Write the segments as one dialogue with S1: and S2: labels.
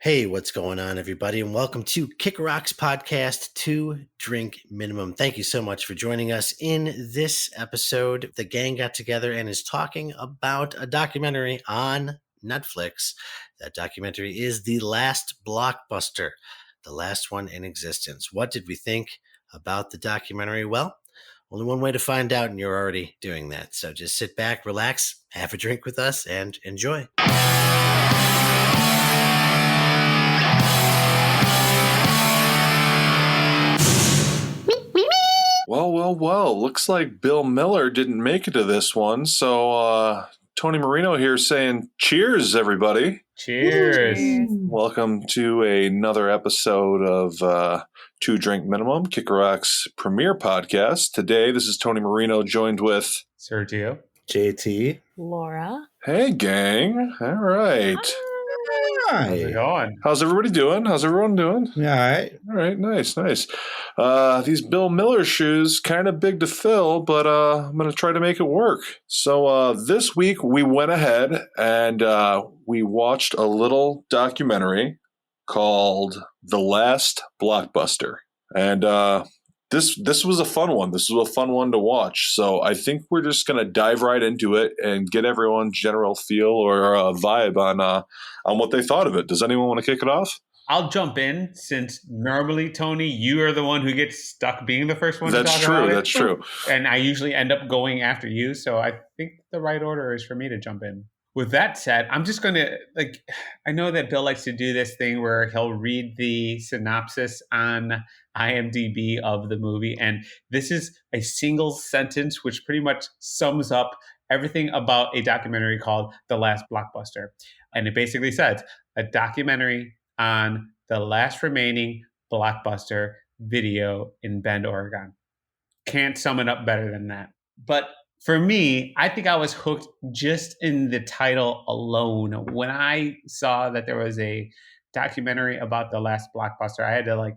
S1: Hey, what's going on, everybody? And welcome to Kick Rocks Podcast 2 Drink Minimum. Thank you so much for joining us. In this episode, the gang got together and is talking about a documentary on Netflix. That documentary is The Last Blockbuster, the last one in existence. What did we think about the documentary? Well, only one way to find out, and you're already doing that. So just sit back, relax, have a drink with us, and enjoy.
S2: Well. Looks like Bill Miller didn't make it to this one. So Tony Marino here saying cheers, everybody.
S3: Cheers.
S2: Welcome to another episode of 2 Drink Minimum, Kick Rock's premiere podcast. Today, this is Tony Marino joined with
S3: Sergio.
S1: JT.
S4: Lora.
S2: Hey, gang. All right.
S3: How's it going?
S2: How's everybody doing? How's everyone doing?
S1: All right.
S2: All right, nice. These Bill Miller shoes, kind of big to fill, but I'm going to try to make it work. So this week we went ahead and we watched a little documentary called The Last Blockbuster. And this was a fun one. This was a fun one to watch. So I think we're just going to dive right into it and get everyone's general feel or vibe on what they thought of it. Does anyone want to kick it off?
S3: I'll jump in since normally, Tony, you are the one who gets stuck being the first one to talk about it.
S2: That's true.
S3: And I usually end up going after you. So I think the right order is for me to jump in. With that said, I'm just going to, I know that Bill likes to do this thing where he'll read the synopsis on IMDb of the movie. And this is a single sentence, which pretty much sums up everything about a documentary called The Last Blockbuster. And it basically says a documentary on the last remaining Blockbuster video in Bend, Oregon. Can't sum it up better than that. But for me, I think I was hooked just in the title alone. When I saw that there was a documentary about the last Blockbuster, I had to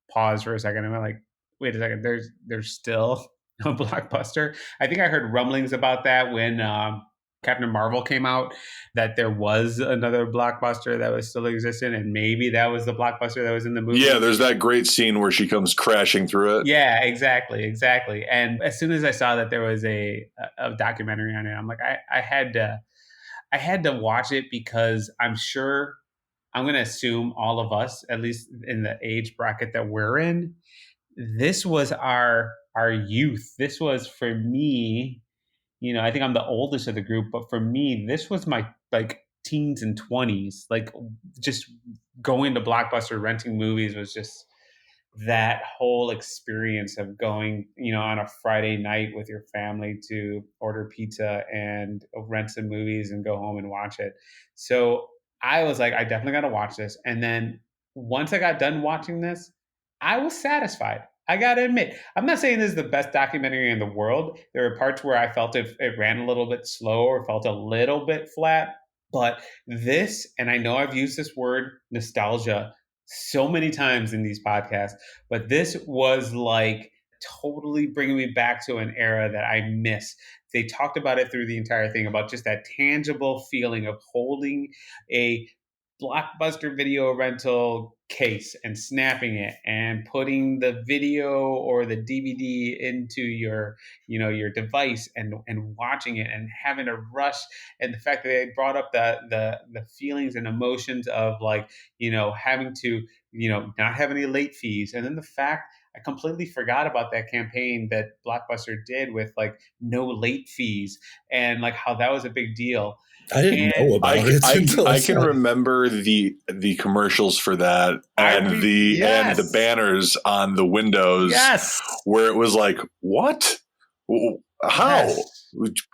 S3: pause for a second. I'm like, wait a second, there's still a Blockbuster. I think I heard rumblings about that when Captain Marvel came out, that there was another Blockbuster that was still existing, and maybe that was the Blockbuster that was in the movie.
S2: Yeah, there's that great scene where she comes crashing through it.
S3: Yeah, exactly. And as soon as I saw that there was a documentary on it, I'm like, I had to watch it because I'm sure I'm going to assume all of us, at least in the age bracket that we're in, this was our youth. This was for me. I think I'm the oldest of the group, but for me, this was my teens and 20s. Just going to Blockbuster, renting movies was just that whole experience of going, on a Friday night with your family to order pizza and rent some movies and go home and watch it. So I was like, I definitely got to watch this. And then once I got done watching this, I was satisfied. I got to admit, I'm not saying this is the best documentary in the world. There were parts where I felt it ran a little bit slow or felt a little bit flat. But this, and I know I've used this word nostalgia so many times in these podcasts, but this was totally bringing me back to an era that I miss. They talked about it through the entire thing, about just that tangible feeling of holding a Blockbuster video rental case and snapping it and putting the video or the DVD into your device and watching it and having a rush, and the fact that they brought up the feelings and emotions of having to not have any late fees, and then the fact I completely forgot about that campaign that Blockbuster did with no late fees and how that was a big deal.
S1: I didn't know about it.
S2: I can remember the commercials for that and the banners on the windows.
S3: Yes,
S2: where it was like, what? How? Yes.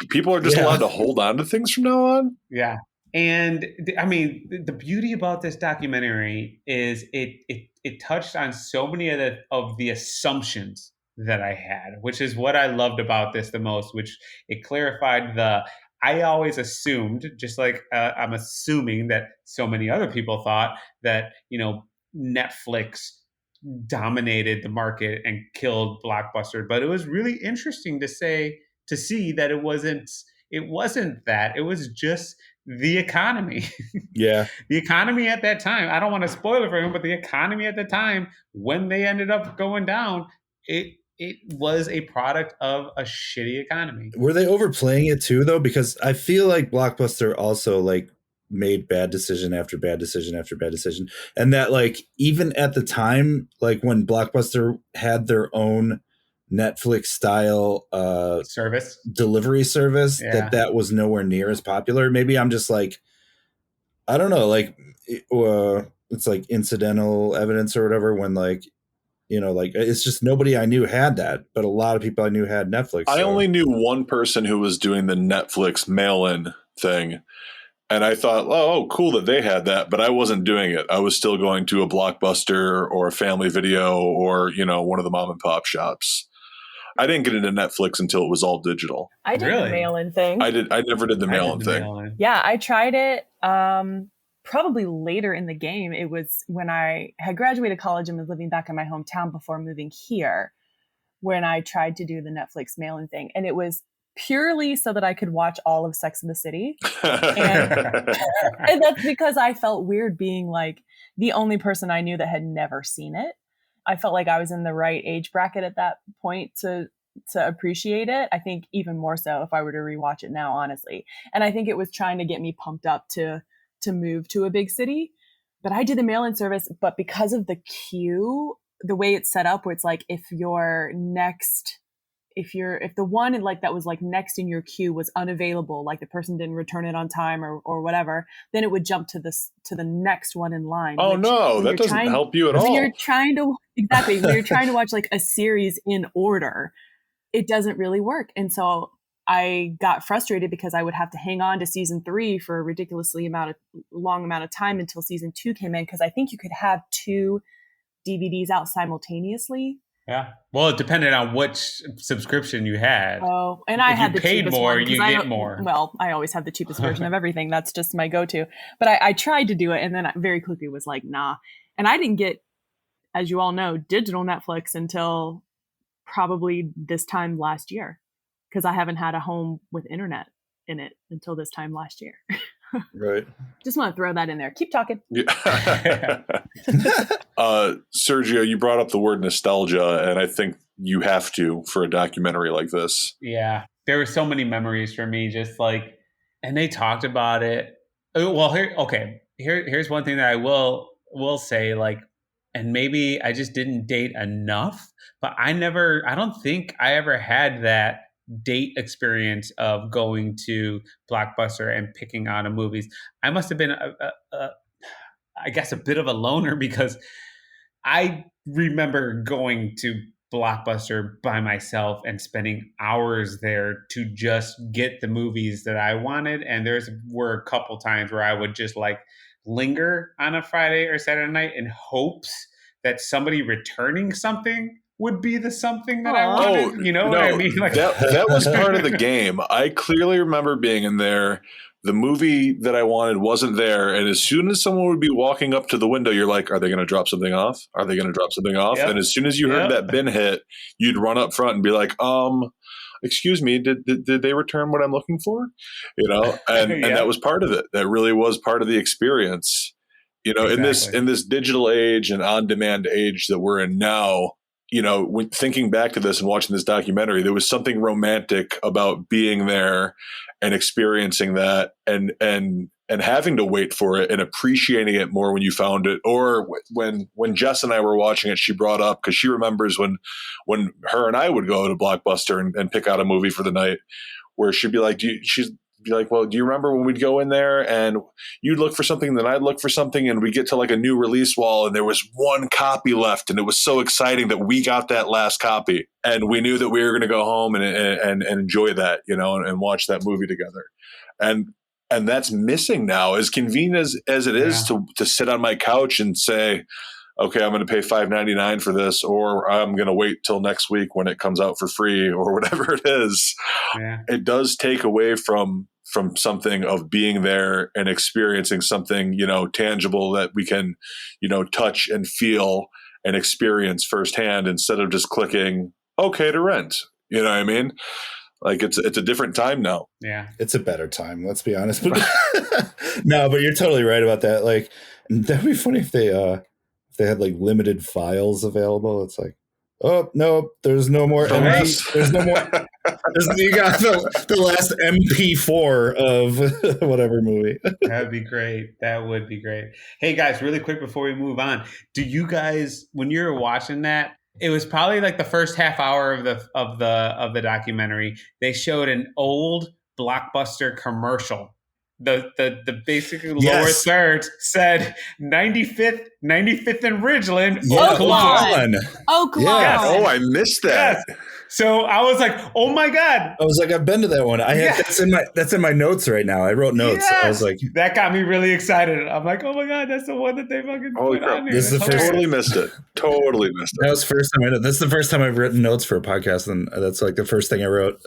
S2: People are just allowed to hold on to things from now on?
S3: Yeah. And I mean, the beauty about this documentary is it touched on so many of the assumptions that I had, which is what I loved about this the most, which it clarified I always assumed, just like I'm assuming that so many other people thought, that, Netflix dominated the market and killed Blockbuster. But it was really interesting to see that it wasn't that. It was just the economy.
S4: Yeah.
S3: The economy at that time, I don't want to spoil it for him, but the economy at the time, when they ended up going down, it was a product of a shitty economy.
S4: Were they overplaying it too, though? Because I feel like Blockbuster also like made bad decision after bad decision after bad decision, and that like even at the time, like when Blockbuster had their own Netflix style
S3: Service.
S4: delivery service,
S3: Yeah.
S4: that was nowhere near as popular. Maybe I'm just like, I don't know, like it's like incidental evidence or whatever. When like, you know, like it's just nobody I knew had that, but a lot of people I knew had Netflix.
S2: I only knew one person who was doing the Netflix mail-in thing. And I thought, oh, cool that they had that, but I wasn't doing it. I was still going to a Blockbuster or a Family Video or, you know, one of the mom and pop shops. I didn't get into Netflix until it was all digital.
S5: I did
S3: Really?
S5: the mail-in thing.
S2: I never did the mail-in thing.
S5: Yeah, I tried it probably later in the game. It was when I had graduated college and was living back in my hometown before moving here, when I tried to do the Netflix mail-in thing. And it was purely so that I could watch all of Sex and the City. And that's because I felt weird being like the only person I knew that had never seen it. I felt like I was in the right age bracket at that point to appreciate it. I think even more so if I were to rewatch it now, honestly. And I think it was trying to get me pumped up to move to a big city. But I did the mail-in service, but because of the queue, the way it's set up, where it's like if the one in like that was like next in your queue was unavailable, like the person didn't return it on time or whatever, then it would jump to the next one in line.
S2: Oh no, that doesn't help you at all.
S5: When you're trying to watch like a series in order, it doesn't really work. And so I got frustrated because I would have to hang on to season 3 for a ridiculously long amount of time until season 2 came in, because I think you could have 2 DVDs out simultaneously.
S3: Yeah. Well, it depended on which subscription you had.
S5: Oh, and I had the
S3: paid
S5: cheapest
S3: more,
S5: one,
S3: you get more.
S5: Well, I always have the cheapest version of everything. That's just my go-to. But I tried to do it, and then I very quickly was like, nah. And I didn't get, as you all know, digital Netflix until probably this time last year, because I haven't had a home with internet in it until this time last year.
S4: Right.
S5: Just want to throw that in there. Keep talking.
S2: Yeah. Sergio, you brought up the word nostalgia, and I think you have to for a documentary like this.
S3: Yeah. There were so many memories for me, just like, and they talked about it. Well, here's one thing that I will say, like, and maybe I just didn't date enough, but I don't think I ever had that date experience of going to Blockbuster and picking out a movies. I must have been I guess a bit of a loner, because I remember going to Blockbuster by myself and spending hours there to just get the movies that I wanted. And were a couple times where I would just like linger on a Friday or Saturday night in hopes that somebody returning something would be the something that I wanted. You know what I mean? Like,
S2: that was part of the game. I clearly remember being in there. The movie that I wanted wasn't there. And as soon as someone would be walking up to the window, you're like, are they going to drop something off? Are they going to drop something off?
S3: Yep.
S2: And as soon as you heard that bin hit, you'd run up front and be like, excuse me, did they return what I'm looking for? You know, and that was part of it. That really was part of the experience. You know,
S3: Exactly.
S2: in this digital age and on-demand age that we're in now, you know, when thinking back to this and watching this documentary, there was something romantic about being there and experiencing that and having to wait for it and appreciating it more when you found it. Or when Jess and I were watching it, she brought up, because she remembers when her and I would go to Blockbuster and pick out a movie for the night, where she'd be like, she'd be like, well, do you remember when we'd go in there and you'd look for something, then I'd look for something, and we get to like a new release wall and there was one copy left, and it was so exciting that we got that last copy, and we knew that we were going to go home and enjoy that, you know, and watch that movie together. And that's missing now. As convenient as it is to sit on my couch and say, okay, I'm going to pay $5.99 for this, or I'm going to wait till next week when it comes out for free, or whatever it is.
S3: Yeah.
S2: It does take away from something of being there and experiencing something, you know, tangible that we can, you know, touch and feel and experience firsthand, instead of just clicking okay to rent. You know what I mean? Like it's a different time now.
S3: Yeah.
S4: It's a better time, let's be honest. No, but you're totally right about that. Like, that'd be funny if they had like limited files available. It's like, oh no, there's no more MP. There's no more. You got the last MP4 of whatever movie.
S3: That'd be great. That would be great. Hey guys, really quick before we move on, do you guys, when you were watching that, it was probably like the first half hour of the documentary, they showed an old Blockbuster commercial. The basically lower third said 95th and Ridgeland.
S4: Yeah,
S5: Oaklawn.
S2: Yeah. Oh, I missed that.
S3: Yes. So I was like, "Oh my god!"
S4: I was like, "I've been to that one. I had that's in my notes right now. I wrote notes.
S3: Yes.
S4: I was like,
S3: that got me really excited. I'm like, "Oh my god, that's the one that they fucking put on here."
S4: This is the first.
S2: Totally missed it. Totally missed it.
S4: That was the first time. That's the first time I've written notes for a podcast, and that's like the first thing I wrote.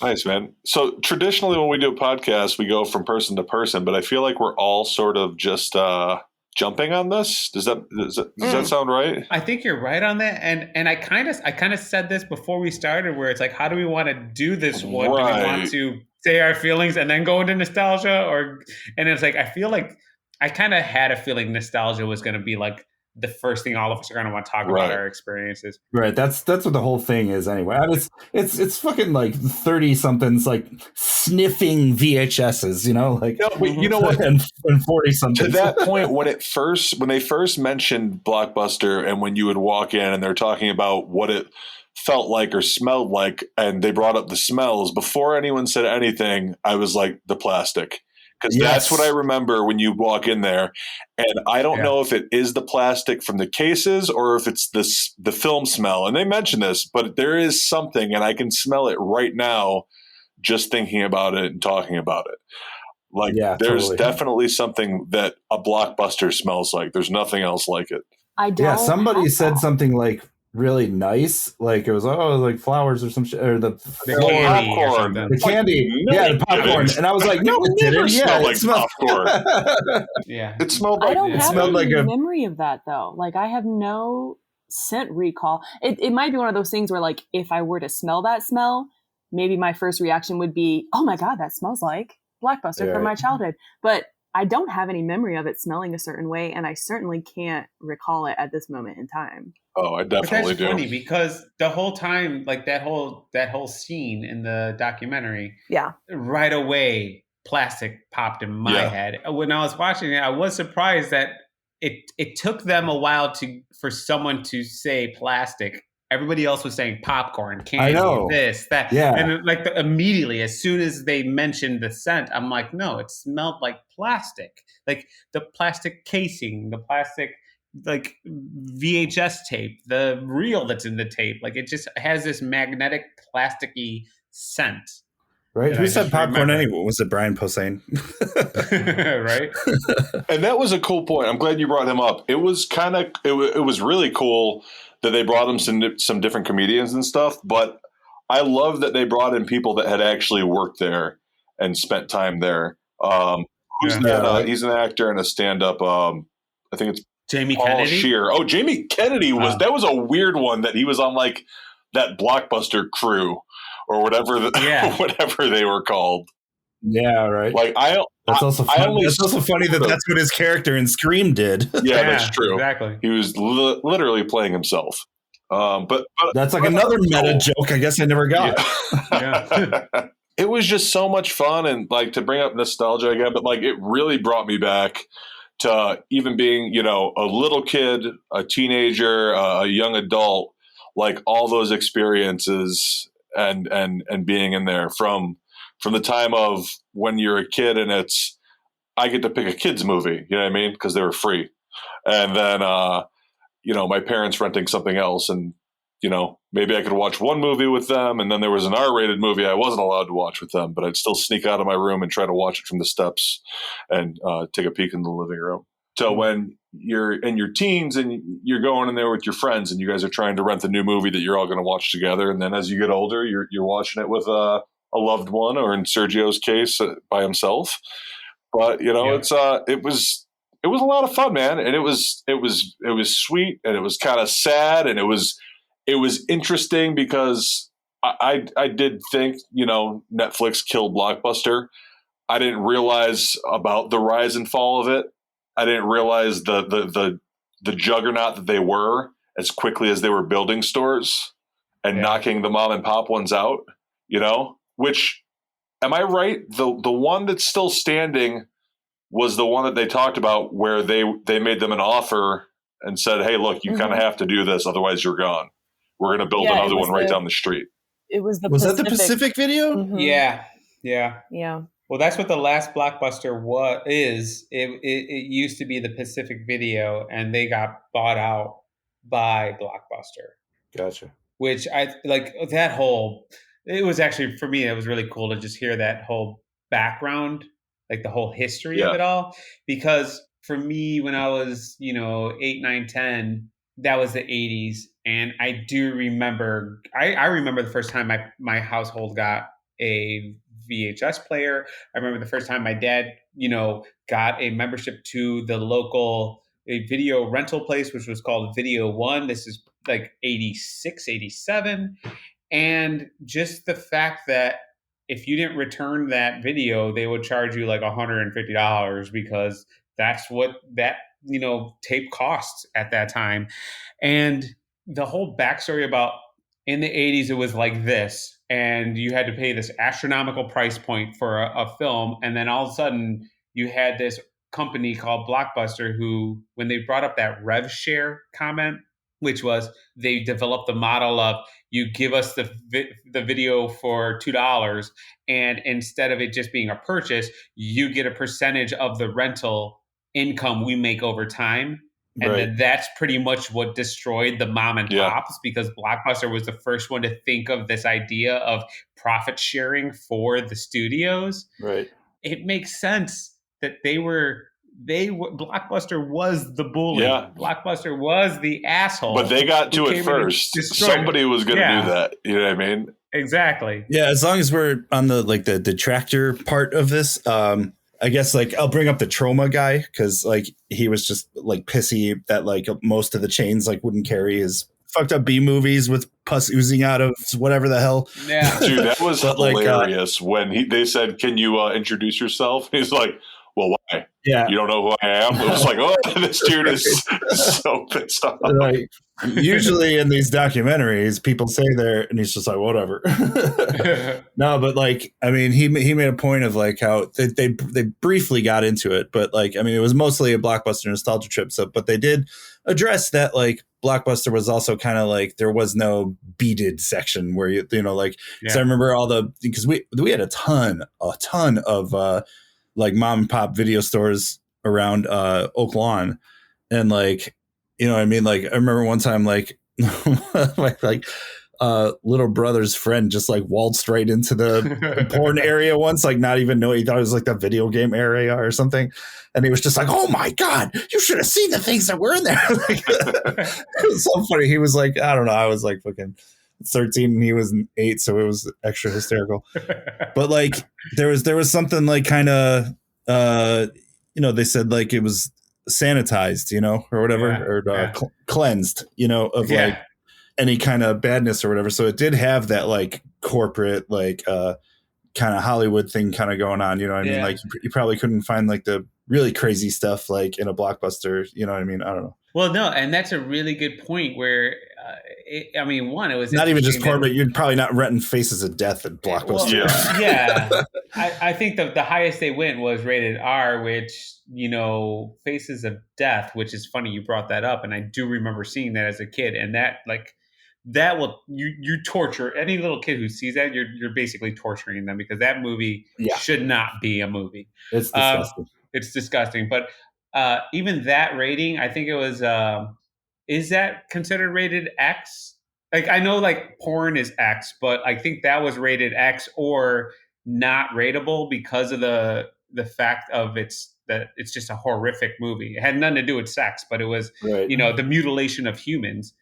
S2: Nice, man. So traditionally, when we do a podcast, we go from person to person, but I feel like we're all sort of just jumping on this. Does that sound right?
S3: I think you're right on that, and I kind of said this before we started, where it's like, how do we want to do this one?
S2: Right.
S3: Do we want to say our feelings and then go into nostalgia, and it's like I feel like I kind of had a feeling nostalgia was going to be like the first thing all of us are going to want to talk about our experiences.
S4: Right. That's what the whole thing is anyway. I mean, it's fucking like 30 somethings like sniffing VHSs, you know, like,
S2: you know what?
S4: And 40 somethings.
S2: To that point, when they first mentioned Blockbuster and when you would walk in and they're talking about what it felt like or smelled like, and they brought up the smells before anyone said anything, I was like, the plastic. Because that's what I remember when you walk in there. And I don't know if it is the plastic from the cases or if it's the film smell. And they mention this, but there is something, and I can smell it right now just thinking about it and talking about it. Like, there's definitely something that a Blockbuster smells like. There's nothing else like it.
S5: I don't.
S4: Yeah, somebody said something like really nice, like it was like flowers or some shit, or the
S3: candy
S2: popcorn,
S4: the candy, the popcorn, and I was like, no, it didn't.
S2: Smell like popcorn. It smelled like.
S5: I don't have any
S4: like
S5: memory of that though. Like I have no scent recall. It might be one of those things where like if I were to smell that smell, maybe my first reaction would be, oh my god, that smells like Blockbuster from my childhood, but I don't have any memory of it smelling a certain way, and I certainly can't recall it at this moment in time.
S2: Oh, I definitely do.
S3: That's funny because the whole time, like that whole scene in the documentary, right away, plastic popped in my head. When I was watching it, I was surprised that it took them a while for someone to say plastic. Everybody else was saying popcorn, candy, this, that.
S4: Yeah.
S3: And like immediately, as soon as they mentioned the scent, I'm like, no, it smelled like plastic. Like the plastic casing, the plastic like VHS tape, the reel that's in the tape. Like it just has this magnetic plasticky scent.
S4: Right. Who said popcorn anyway? Was it Brian Posehn?
S3: Right.
S2: And that was a cool point. I'm glad you brought him up. It was it was really cool that they brought him some different comedians and stuff, but I love that they brought in people that had actually worked there and spent time there. He's an actor and a stand-up. I think it's
S3: Jamie
S2: Paul
S3: Kennedy.
S2: Scheer. Oh, Jamie Kennedy that was a weird one that he was on like that Blockbuster crew or whatever whatever they were called.
S4: Yeah, right.
S2: Like
S4: that's also funny. It's also funny that that's what his character in Scream did.
S2: Yeah, that's true.
S3: Exactly.
S2: He was literally playing himself. But
S4: that's like another meta joke. I guess I never got.
S2: Yeah. It was just so much fun, and like to bring up nostalgia again, but like it really brought me back to even being, a little kid, a teenager, a young adult, like all those experiences and being in there from the time of when you're a kid and I get to pick a kid's movie, you know what I mean? Because they were free. And then, my parents renting something else and, maybe I could watch one movie with them. And then there was an R-rated movie I wasn't allowed to watch with them, but I'd still sneak out of my room and try to watch it from the steps and take a peek in the living room. So when you're in your teens and you're going in there with your friends and you guys are trying to rent the new movie that you're all going to watch together. And then as you get older, you're watching it with a loved one, or in Sergio's case, by himself. But it was a lot of fun, man, and it was sweet, and it was kind of sad, and it was interesting because I did think, Netflix killed Blockbuster. I didn't realize about the rise and fall of it. I didn't realize the juggernaut that they were as quickly as they were building stores and knocking the mom and pop ones out, which, am I right? The one that's still standing was the one that they talked about where they made them an offer and said, hey, look, you kind of have to do this. Otherwise you're gone. We're going to build another one right down the street.
S5: It was
S4: Was that the Pacific video?
S5: Mm-hmm.
S3: Yeah. Well, that's what the Last Blockbuster is. It used to be the Pacific Video, and they got bought out by Blockbuster.
S4: Gotcha.
S3: Which I like that whole. It was actually, for me, it was really cool to just hear that whole background, like the whole history of it all. Because for me, when I was 8, 9, 10, that was the 80s, and I do remember. I remember the first time my household got a VHS player. I remember the first time my dad, got a membership to the local video rental place, which was called Video One. This is like 86, 87. And just the fact that if you didn't return that video, they would charge you like $150 because that's what that, tape costs at that time. And the whole backstory about in the 80s, it was like this, and you had to pay this astronomical price point for a film. And then all of a sudden you had this company called Blockbuster who, when they brought up that rev share comment, which was they developed the model of you give us the video for $2, and instead of it just being a purchase, you get a percentage of the rental income we make over time. And then that's pretty much what destroyed the mom and pops, because Blockbuster was the first one to think of this idea of profit sharing for the studios.
S4: Right.
S3: It makes sense that Blockbuster was the bully.
S2: Yeah.
S3: Blockbuster was the asshole.
S2: But they got to it first. Somebody was going to do that. You know what I mean?
S3: Exactly.
S4: Yeah. As long as we're on the detractor part of this, I guess I'll bring up the trauma guy, because he was just pissy that most of the chains wouldn't carry his fucked up B movies with pus oozing out of whatever the hell.
S3: Yeah,
S2: dude, that was hilarious when they said, "Can you introduce yourself?" He's like, "Well, why?
S4: Yeah,
S2: you don't know who I am." It was like, oh, this dude is so pissed off.
S4: Usually in these documentaries, people say there, and he's just like, whatever. No, but he made a point of how they briefly got into it, but it was mostly a Blockbuster nostalgia trip. So, but they did address that Blockbuster was also kind of there was no beaded section where so I remember because we had a ton of mom and pop video stores around Oak Lawn, and you know what I mean? I remember one time, little brother's friend just waltzed right into the porn area once, not even know, he thought it was the video game area or something. And he was just oh my God, you should have seen the things that were in there. It was so funny. He was I don't know. I was fucking 13 and he was 8. So it was extra hysterical. But there was something kind of, they said it was sanitized, or whatever, cleansed, of any kind of badness or whatever. So it did have that corporate, kind of Hollywood thing kind of going on. You know what I mean? You probably couldn't find the really crazy stuff in a Blockbuster. You know what I mean? I don't know.
S3: Well, no, and that's a really good point where, it was
S4: not even just porn, but you're probably not renting Faces of Death at Blockbuster.
S3: Well, I think the highest they went was rated R, which, Faces of Death, which is funny you brought that up. And I do remember seeing that as a kid. And that will, you torture any little kid who sees that. You're basically torturing them, because that movie should not be a movie.
S4: It's disgusting.
S3: It's disgusting. But even that rating, I think it was, is that considered rated X? I know porn is X, but I think that was rated X or not rateable because of the fact of that it's just a horrific movie. It had nothing to do with sex, but it was, the mutilation of humans.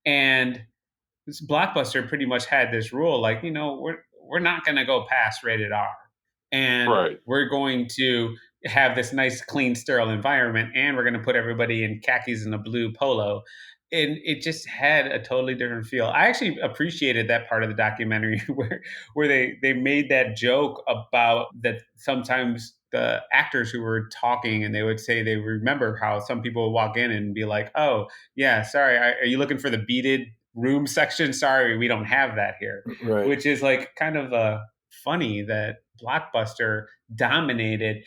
S3: And this Blockbuster pretty much had this rule, we're not going to go past rated R. And we're going to have this nice, clean, sterile environment, and we're going to put everybody in khakis and a blue polo. and it just had a totally different feel. I actually appreciated that part of the documentary where they made that joke about that sometimes the actors who were talking and they would say they remember how some people would walk in and be like, "Oh, yeah, sorry, are you looking for the beaded room section? Sorry, we don't have that here."
S4: Right.
S3: Which is like kind of funny that Blockbuster dominated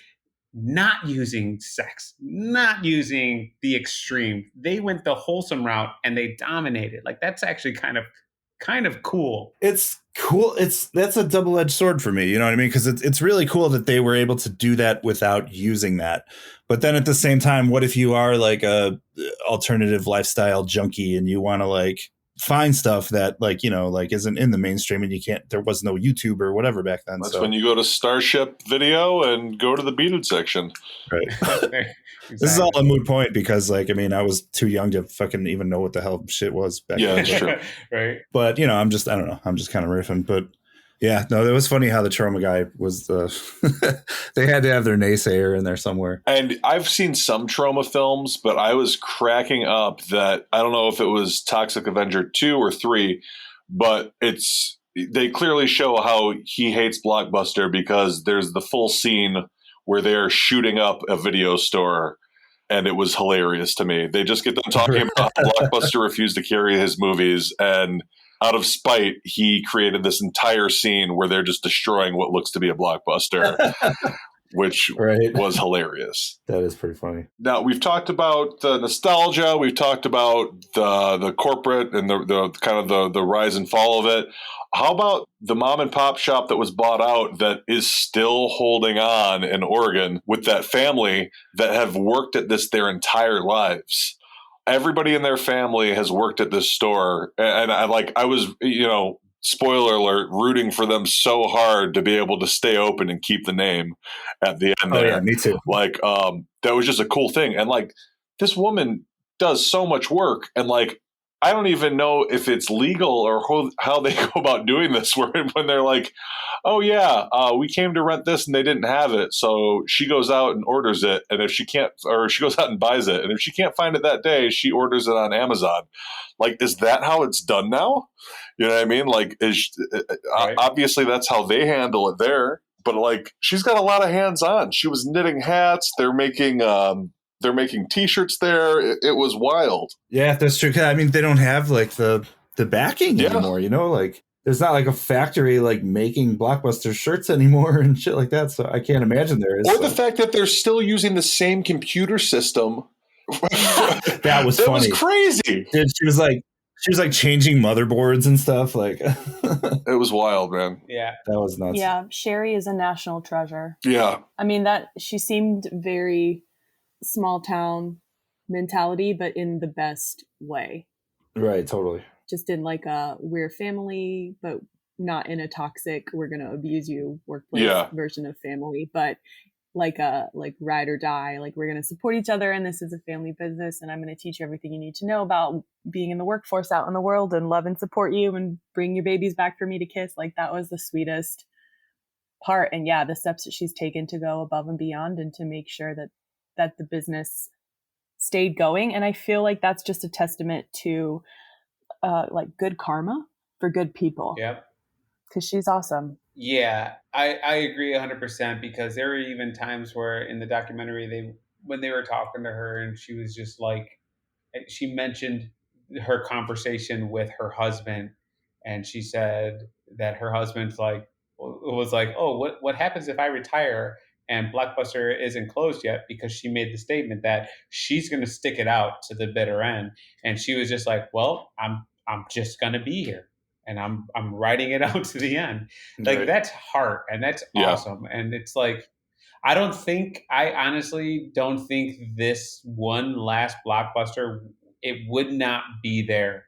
S3: not using sex, not using the extreme. They went the wholesome route and they dominated. Like that's actually kind of cool.
S4: It's cool. That's a double-edged sword for me. You know what I mean? Because it's really cool that they were able to do that without using that. But then at the same time, what if you are like a alternative lifestyle junkie and you want to like find stuff that like, you know, like isn't in the mainstream and you can't, there was no YouTube or whatever back then.
S2: That's when you go to Starship Video and go to the beaded section.
S4: Right.
S3: Exactly.
S4: This is all a moot point because like, I mean, I was too young to fucking even know what the hell shit was back then.
S2: That's true.
S3: Right.
S4: But, you know, I don't know. I'm just kind of riffing. But yeah, no, it was funny how the trauma guy was they had to have their naysayer in there somewhere.
S2: And I've seen some trauma films, but I was cracking up that I don't know if it was Toxic Avenger 2 or 3, but they clearly show how he hates Blockbuster because there's the full scene where they're shooting up a video store. And it was hilarious to me. They just get them talking about how Blockbuster refused to carry his movies, and out of spite, he created this entire scene where they're just destroying what looks to be a Blockbuster, which was hilarious.
S4: That is pretty funny.
S2: Now, we've talked about the nostalgia. We've talked about the corporate and the kind of the rise and fall of it. How about the mom and pop shop that was bought out that is still holding on in Oregon with that family that have worked at this their entire lives? Everybody in their family has worked at this store. And I was, you know, spoiler alert, rooting for them so hard to be able to stay open and keep the name at the end there.
S4: Yeah, me too.
S2: Like, that was just a cool thing. And like, this woman does so much work. And like, I don't even know if it's legal or how they go about doing this when they're like, oh yeah, we came to rent this and they didn't have it. So she goes out and orders it. And if she can't, or she goes out and buys it. And if she can't find it that day, she orders it on Amazon. Like, is that how it's done now? You know what I mean? Like, obviously that's how they handle it there. But like, she's got a lot of hands on. She was knitting hats. They're making T-shirts there. It was wild.
S4: Yeah, that's true. I mean, they don't have like the backing anymore. You know, like there's not like a factory like making Blockbuster shirts anymore and shit like that. So I can't imagine there is.
S2: Or the fact that they're still using the same computer system.
S4: That was funny.
S2: That was crazy.
S4: Dude, she was like changing motherboards and stuff. Like
S2: it was wild, man.
S3: Yeah,
S4: that was nuts.
S5: Yeah, Sherry is a national treasure.
S2: Yeah,
S5: I mean that she seemed very small town mentality, but in the best way.
S4: Right, totally.
S5: Just in like a we're family, but not in a toxic we're gonna abuse you workplace version of family, but like a ride or die, like we're gonna support each other and this is a family business and I'm gonna teach you everything you need to know about being in the workforce out in the world and love and support you and bring your babies back for me to kiss. Like that was the sweetest part. And yeah, the steps that she's taken to go above and beyond and to make sure that the business stayed going. And I feel like that's just a testament to like good karma for good people.
S3: Yep.
S5: Because she's awesome.
S3: Yeah, I agree 100% because there were even times where in the documentary when they were talking to her and she was just like, she mentioned her conversation with her husband and she said that her husband's was like, oh, what happens if I retire and Blockbuster isn't closed yet? Because she made the statement that she's going to stick it out to the bitter end. And she was just like, well, I'm just going to be here. And I'm writing it out to the end. Like that's heart and that's awesome. And it's like, I honestly don't think this one Last Blockbuster, it would not be there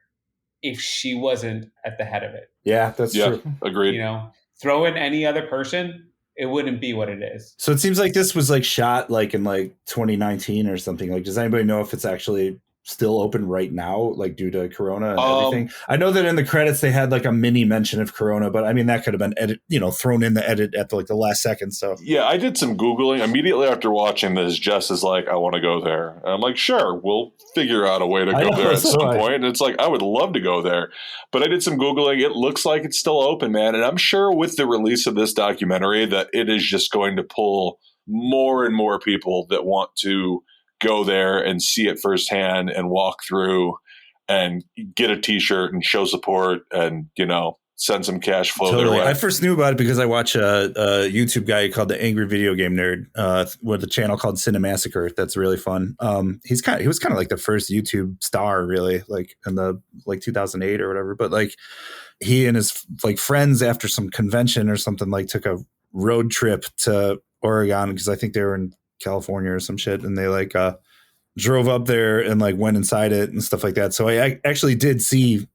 S3: if she wasn't at the head of it.
S4: Yeah, that's true.
S2: Agreed.
S3: You know, throw in any other person, it wouldn't be what it is.
S4: So it seems like this was like shot like in like 2019 or something. Like, does anybody know if it's actually still open right now, like due to Corona and everything? I know that in the credits they had like a mini mention of Corona, but I mean that could have been thrown in the edit at the last second. So
S2: yeah, I did some Googling immediately after watching this. Jess is like, I want to go there. And I'm like, sure, we'll figure out a way to go there at some point. And it's like, I would love to go there. But I did some Googling. It looks like it's still open, man. And I'm sure with the release of this documentary that it is just going to pull more and more people that want to go there and see it firsthand and walk through and get a t-shirt and show support and, send some cash flow their way.
S4: I first knew about it because I watch a YouTube guy called the Angry Video Game Nerd with a channel called Cinemassacre. That's really fun. He was kind of like the first YouTube star, really, like in the 2008 or whatever. But like he and his like friends after some convention or something like took a road trip to Oregon because I think they were in California or some shit, and they like drove up there and like went inside it and stuff like that. So I actually did see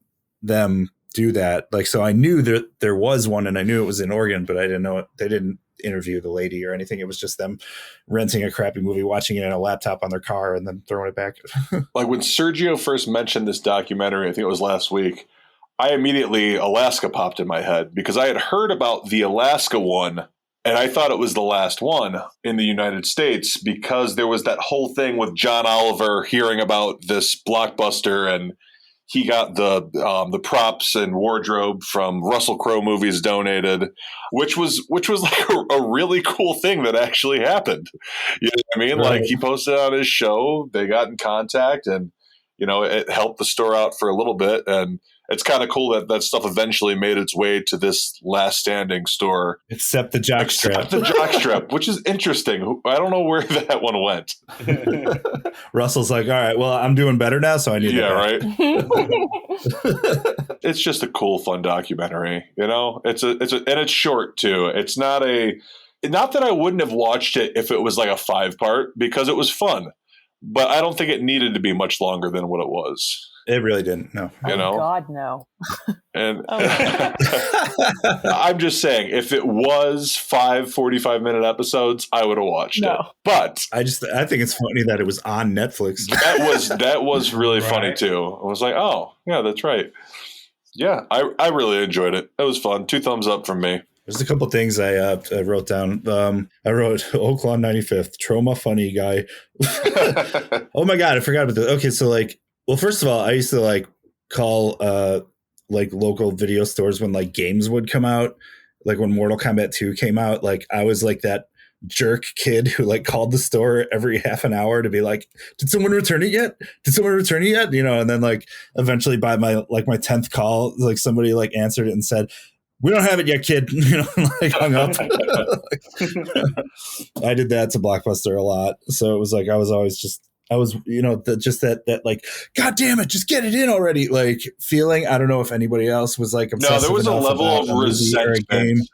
S4: them do that. Like, so I knew that there was one, and I knew it was in Oregon, but I didn't know it. They didn't interview the lady or anything. It was just them renting a crappy movie, watching it on a laptop on their car, and then throwing it back.
S2: Like when Sergio first mentioned this documentary, I think it was last week, Alaska popped in my head because I had heard about the Alaska one. And I thought it was the last one in the United States because there was that whole thing with John Oliver hearing about this Blockbuster, and he got the props and wardrobe from Russell Crowe movies donated, which was like a really cool thing that actually happened. You know what I mean?
S4: Right.
S2: Like he posted on his show, they got in contact, and it helped the store out for a little bit, and it's kind of cool that stuff eventually made its way to this Last Standing store.
S4: Except the jockstrap.
S2: Which is interesting. I don't know where that one went.
S4: Russell's like, all right, well, I'm doing better now, so I need
S2: right. It's just a cool, fun documentary. And it's short too. It's not that I wouldn't have watched it if it was like a 5-part because it was fun, but I don't think it needed to be much longer than what it was.
S4: It really didn't. No.
S5: God, no.
S2: And I'm just saying, if it was 5 45-minute episodes, I would have watched it. But
S4: I think it's funny that it was on Netflix.
S2: That was really funny too. I was like, oh yeah, that's right. Yeah, I really enjoyed it. It was fun. 2 thumbs up from me.
S4: There's a couple things I wrote down. I wrote Oaklawn 95th, trauma funny guy. Oh my God, I forgot about this. Okay, so like, well, first of all, I used to like call like local video stores when like games would come out, like when Mortal Kombat 2 came out. Like I was like that jerk kid who like called the store every half an hour to be like, did someone return it yet? And then like eventually by my 10th call, like somebody like answered it and said, we don't have it yet, kid. Like hung up. I did that to Blockbuster a lot. So it was like, I was that like, God damn it, just get it in already. Like feeling, I don't know if anybody else was like,
S2: no, there was a level of resentment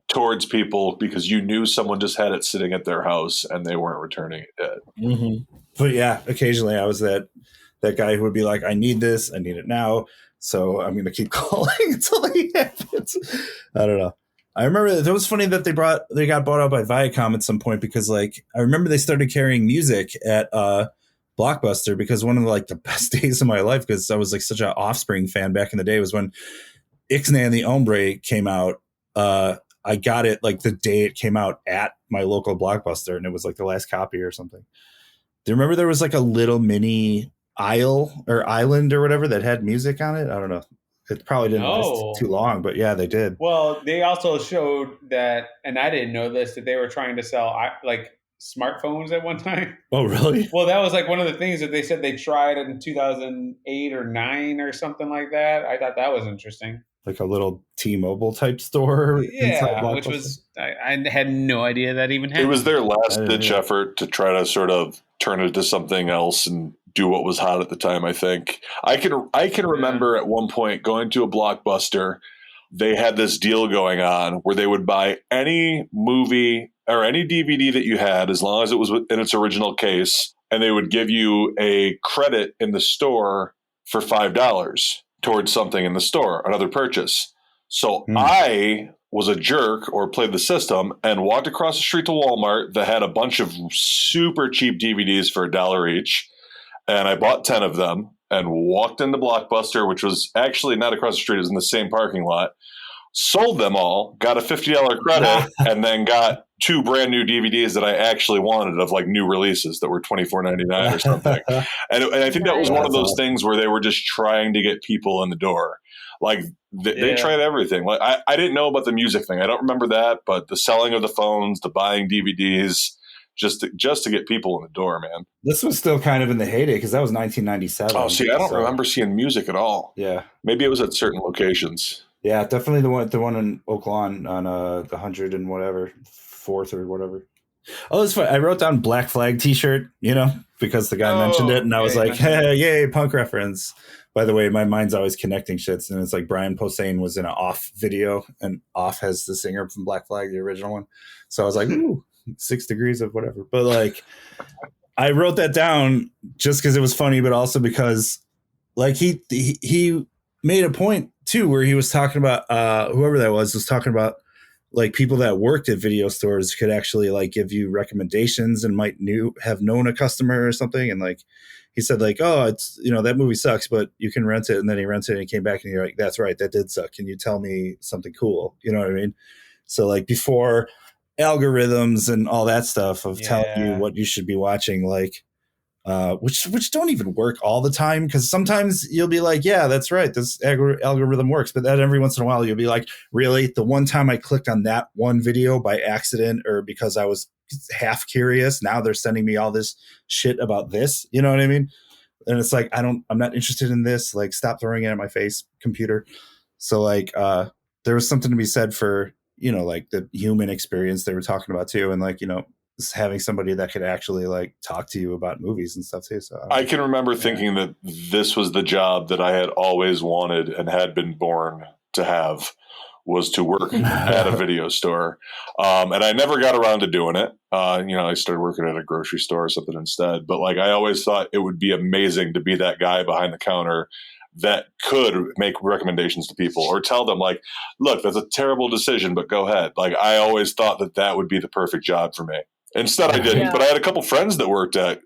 S2: towards people because you knew someone just had it sitting at their house and they weren't returning it yet.
S4: Mm-hmm. But yeah, occasionally I was that guy who would be like, I need this, I need it now. So I'm going to keep calling until he happens. I don't know. I remember it was funny that they got bought out by Viacom at some point because like I remember they started carrying music at Blockbuster because one of the best days of my life, because I was like such an Offspring fan back in the day, was when Ixnay and the Ombre came out. I got it like the day it came out at my local Blockbuster, and it was like the last copy or something. Do you remember there was like a little mini island or whatever that had music on it? I don't know. It probably didn't last too long, but yeah, they did.
S3: Well, they also showed that, and I didn't know this, that they were trying to sell like smartphones at one time.
S4: Oh, really?
S3: Well, that was like one of the things that they said they tried in 2008 or 9 or something like that. I thought that was interesting.
S4: Like a little T-Mobile type store.
S3: Yeah, which was, I had no idea that even happened.
S2: It was their last ditch effort to try to sort of turn it into something else and do what was hot at the time, I think. I can remember at one point going to a Blockbuster. They had this deal going on where they would buy any movie or any DVD that you had as long as it was in its original case, and they would give you a credit in the store for $5 towards something in the store, another purchase. So I was a jerk or played the system and walked across the street to Walmart that had a bunch of super cheap DVDs for $1 each. And I bought 10 of them and walked into Blockbuster, which was actually not across the street, it was in the same parking lot. Sold them all, got a $50 credit, and then got 2 brand new DVDs that I actually wanted of like new releases that were $24.99 or something. And I think that was one of those things where they were just trying to get people in the door. Like they tried everything. Like I didn't know about the music thing. I don't remember that, but the selling of the phones, the buying DVDs, just to get people in the door, man.
S4: This was still kind of in the heyday because that was 1997.
S2: Oh, see, I don't remember seeing music at all.
S4: Yeah,
S2: maybe it was at certain locations.
S4: Yeah, definitely the one in Oak Lawn on the 100 and whatever 4th or whatever. Oh, that's fun. I wrote down Black Flag T-shirt, because the guy mentioned it, and I was like, hey, yay, punk reference. By the way, my mind's always connecting shits, and it's like Brian Posehn was in an Off video, and Off has the singer from Black Flag, the original one. So I was like, ooh, 6 degrees of whatever. But like, I wrote that down just because it was funny, but also because like he made a point too where he was talking about whoever that was talking about like people that worked at video stores could actually like give you recommendations and might have known a customer or something. And like he said like, oh, it's that movie sucks, but you can rent it. And then he rented it and he came back and you're like, that's right, that did suck. Can you tell me something cool? You know what I mean? So like before algorithms and all that stuff of telling you what you should be watching, like which don't even work all the time, because sometimes you'll be like, yeah, that's right, this algorithm works, but then every once in a while you'll be like, really, the one time I clicked on that one video by accident or because I was half curious, now they're sending me all this shit about this, you know what I mean? And it's like, I'm not interested in this, like stop throwing it at my face, computer. So like there was something to be said for like the human experience they were talking about too, and like having somebody that could actually like talk to you about movies and stuff too. So
S2: I can remember thinking that this was the job that I had always wanted and had been born to have, was to work at a video store. And I never got around to doing it. I started working at a grocery store or something instead, but like, I always thought it would be amazing to be that guy behind the counter that could make recommendations to people or tell them like, look, that's a terrible decision, but go ahead. Like, I always thought that would be the perfect job for me. Instead, I didn't, but I had a couple friends that worked at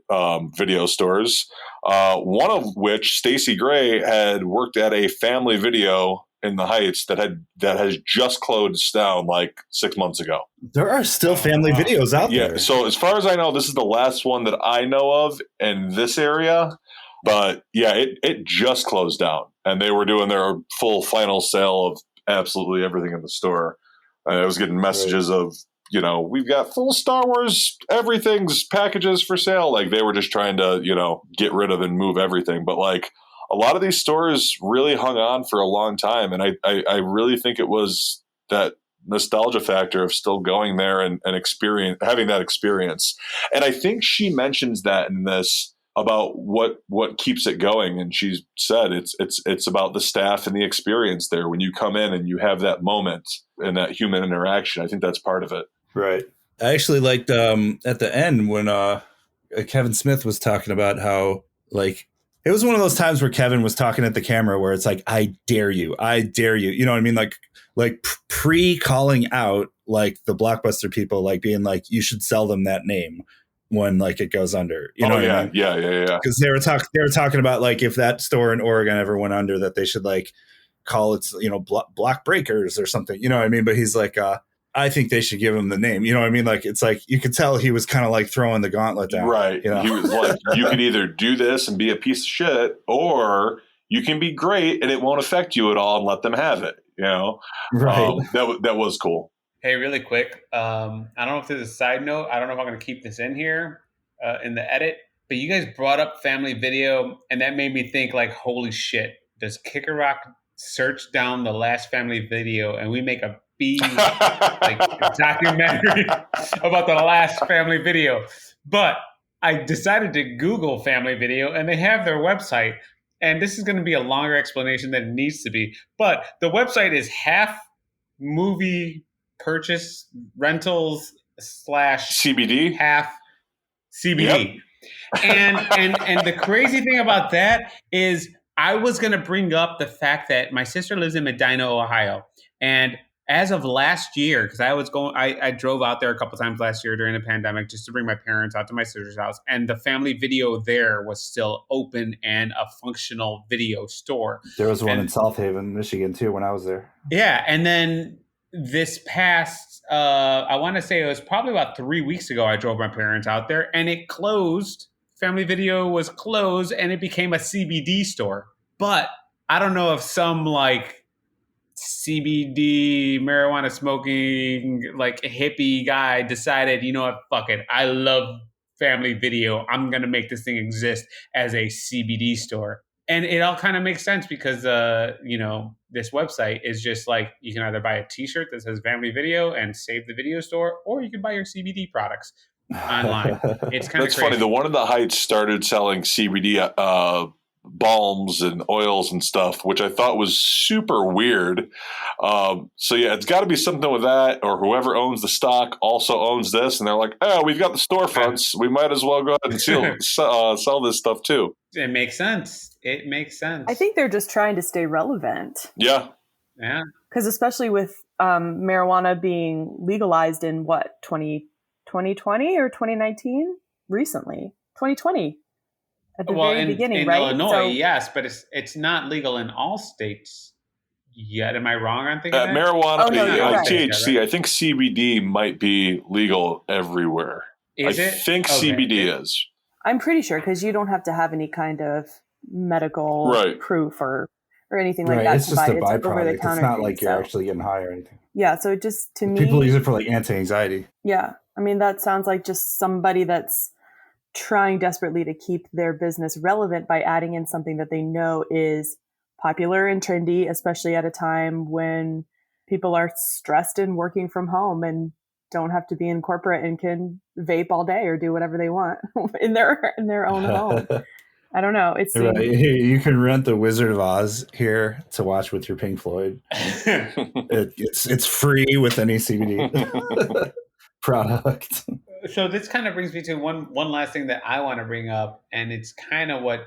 S2: video stores, one of which, Stacy Gray, had worked at a family video in the Heights that has just closed down like 6 months ago.
S4: There are still family videos out there.
S2: Yeah, so as far as I know, this is the last one that I know of in this area. But yeah, it just closed down, and they were doing their full final sale of absolutely everything in the store. I was getting messages of, we've got full Star Wars, everything's packages for sale. Like they were just trying to, get rid of and move everything. But like a lot of these stores really hung on for a long time. And I really think it was that nostalgia factor of still going there and having that experience. And I think she mentions that in this about what keeps it going. And she said it's about the staff and the experience there. When you come in and you have that moment and that human interaction, I think that's part of it.
S4: Right. I actually liked at the end when Kevin Smith was talking about how like it was one of those times where Kevin was talking at the camera where it's like, I dare you. You know what I mean? Like pre-calling out like the Blockbuster people, like being like, you should sell them that name when like it goes under,
S2: I mean?
S4: Yeah. Because they were talking about like if that store in Oregon ever went under, that they should like call it, Block Breakers or something, you know what I mean? But he's like, I think they should give him the name, you know what I mean? Like it's like you could tell he was kind of like throwing the gauntlet down,
S2: right? He was like, you can either do this and be a piece of shit, or you can be great and it won't affect you at all and let them have it,
S4: Right?
S2: That was cool.
S3: Hey, really quick. I don't know if there's a side note. I don't know if I'm going to keep this in here in the edit, but you guys brought up family video, and that made me think like, holy shit, does Kicker Rock search down the last family video and we make a like documentary about the last family video? But I decided to Google family video, and they have their website. And this is going to be a longer explanation than it needs to be. But the website is half movie purchase rentals /
S2: CBD,
S3: half CBD. Yep. And the crazy thing about that is I was going to bring up the fact that my sister lives in Medina, Ohio, and as of last year, because I drove out there a couple times last year during the pandemic just to bring my parents out to my sister's house, and the Family Video there was still open and a functional video store.
S4: There was one in South Haven, Michigan, too, when I was there.
S3: Yeah, and then this past, I want to say it was probably about 3 weeks ago, I drove my parents out there, and it closed. Family Video was closed, and it became a CBD store. But I don't know if some like CBD marijuana smoking like hippie guy decided, you know what, fuck it, I love Family Video, I'm gonna make this thing exist as a CBD store. And it all kind of makes sense because this website is just like, you can either buy a t-shirt that says Family Video and save the video store, or you can buy your CBD products online. It's kind of
S2: That's funny. The one in the Heights started selling CBD balms and oils and stuff, which I thought was super weird. So yeah, it's got to be something with that, or whoever owns the stock also owns this, and they're like, "Oh, we've got the storefronts. We might as well go ahead and sell this stuff too."
S3: It makes sense. It makes sense.
S5: I think they're just trying to stay relevant.
S2: Yeah.
S5: Because especially with marijuana being legalized in what, 2020 or 2019? Recently, 2020. At the very beginning,
S3: in
S5: right?
S3: Illinois, yes, but it's not legal in all states yet. Am I wrong on thinking that?
S2: Marijuana, THC,
S3: right.
S2: I think CBD might be legal everywhere. I think CBD is.
S5: I'm pretty sure, because you don't have to have any kind of medical proof or anything like that.
S4: It's
S5: to
S4: just
S5: buy
S4: a
S5: it.
S4: byproduct. It's not like you're
S5: so.
S4: actually getting high or anything.
S5: Yeah, so it just, to me...
S4: People use it for like anti-anxiety.
S5: Yeah, I mean, that sounds like just somebody that's trying desperately to keep their business relevant by adding in something that they know is popular and trendy, especially at a time when people are stressed and working from home and don't have to be in corporate and can vape all day or do whatever they want in their own home. I don't know. It's
S4: you can rent the Wizard of Oz here to watch with your Pink Floyd. It's free with any CBD product.
S3: So this kind of brings me to one last thing that I want to bring up, and it's kind of what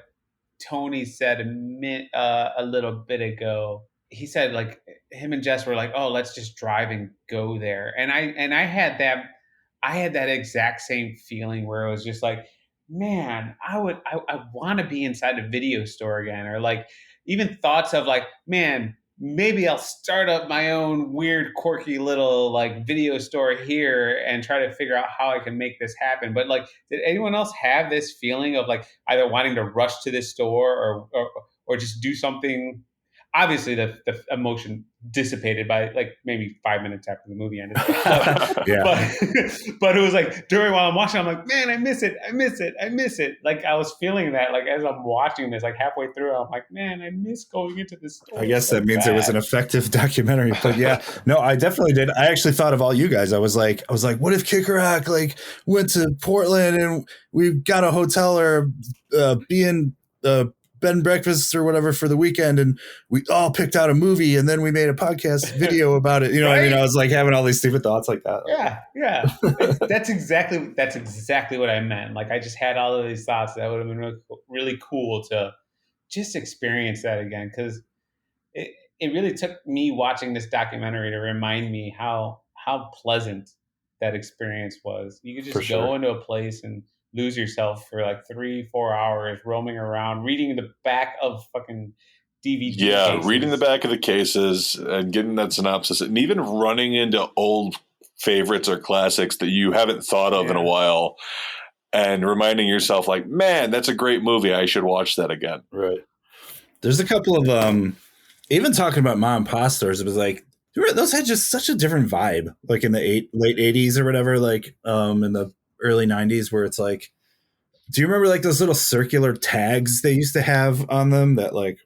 S3: Tony said a little bit ago. He said, like, him and Jess were like, "Oh, let's just drive and go there," and I had that exact same feeling where it was just like, man, I want to be inside a video store again, or like even thoughts of like, man, maybe I'll start up my own weird, quirky little like video store here and try to figure out how I can make this happen. But like, did anyone else have this feeling of like either wanting to rush to this store or just do something? Obviously, the emotion dissipated by like maybe 5 minutes after the movie ended. But it was like while I'm watching, I'm like, man, I miss it. Like I was feeling that like as I'm watching this, like halfway through, I'm like, man, I miss going into this store.
S4: I guess that means it was an effective documentary. But yeah, no, I definitely did. I actually thought of all you guys. I was like, what if Kick Rock like went to Portland and we got a hotel or bed and breakfast or whatever for the weekend, and we all picked out a movie and then we made a podcast video about it. You know what I mean? I was like having all these stupid thoughts like that.
S3: Yeah. That's exactly what I meant. Like I just had all of these thoughts that would have been really, really cool to just experience that again. Cause it really took me watching this documentary to remind me how pleasant that experience was. You could just go into a place and lose yourself for like 3-4 hours roaming around, reading the back of fucking DVD cases.
S2: Reading the back of the cases and getting that synopsis, and even running into old favorites or classics that you haven't thought of in a while, and reminding yourself like, man, that's a great movie. I should watch that again.
S4: Right. There's a couple of even talking about mom and pop stores, it was like those had just such a different vibe, like in the late 80s or whatever, like in the early 90s, where it's like, do you remember like those little circular tags they used to have on them that like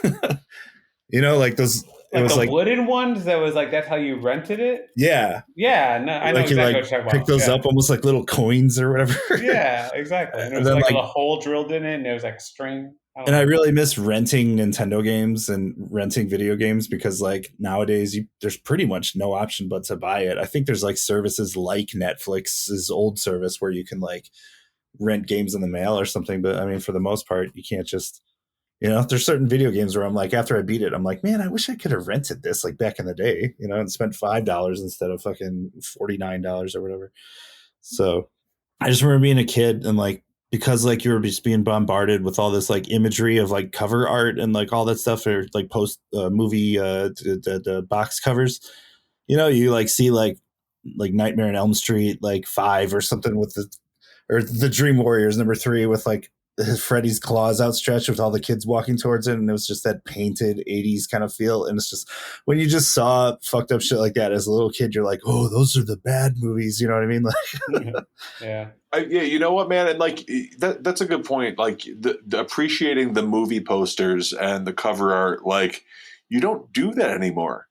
S4: like those,
S3: like it was the like wooden ones that was like that's how you rented it?
S4: Yeah.
S3: No, I know
S4: like
S3: exactly
S4: you like
S3: what you're talking about.
S4: Pick those up almost like little coins or whatever.
S3: Yeah, exactly. And it was like a hole drilled in it and it was like a string.
S4: I really miss renting Nintendo games and renting video games, because like nowadays there's pretty much no option but to buy it. I think there's like services like Netflix's old service where you can like rent games in the mail or something. But I mean, for the most part, you can't just You know, there's certain video games where I'm like, after I beat it, I'm like, man, I wish I could have rented this like back in the day, you know, and spent $5 instead of fucking $49 or whatever. So I just remember being a kid and like, because like you were just being bombarded with all this like imagery of like cover art and like all that stuff, or like post movie the box covers, you know, you like see like Nightmare on Elm Street like 5 or something with the Dream Warriors #3 with like Freddy's claws outstretched with all the kids walking towards it, and it was just that painted 80s kind of feel. And it's just, when you just saw fucked up shit like that as a little kid, you're like, oh, those are the bad movies, you know what I mean? Like
S3: Yeah.
S2: Yeah, you know what, man, and like that's a good point. Like the appreciating the movie posters and the cover art, like you don't do that anymore.